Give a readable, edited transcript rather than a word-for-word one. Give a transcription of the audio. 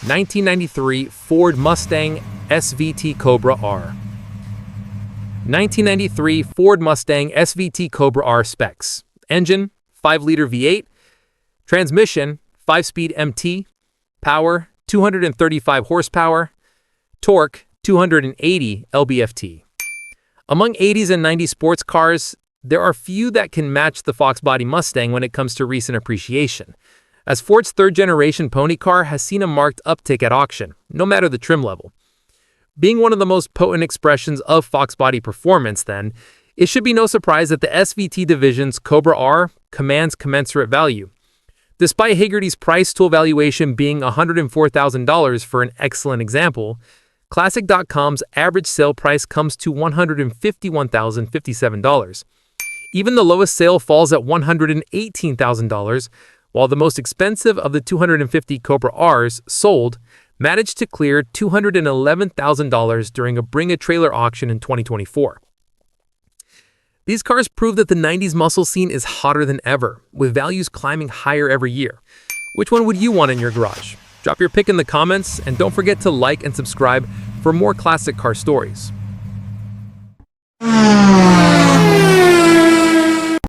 1993 Ford Mustang SVT Cobra R. 1993 Ford Mustang SVT Cobra R specs. Engine, 5-liter V8. Transmission, 5-speed MT. Power, 235 horsepower. Torque, 280 lb-ft. Among 80s and 90s sports cars, there are few that can match the Foxbody Mustang when it comes to recent appreciation, as Ford's third-generation pony car has seen a marked uptick at auction, no matter the trim level. Being one of the most potent expressions of Foxbody performance, then, it should be no surprise that the SVT division's Cobra R commands commensurate value. Despite Hagerty's price to evaluation being $104,000 for an excellent example, Classic.com's average sale price comes to $151,057. Even the lowest sale falls at $118,000, while the most expensive of the 250 Cobra Rs sold managed to clear $211,000 during a bring-a-trailer auction in 2024. These cars prove that the 90s muscle scene is hotter than ever, with values climbing higher every year. Which one would you want in your garage? Drop your pick in the comments, and don't forget to like and subscribe for more classic car stories.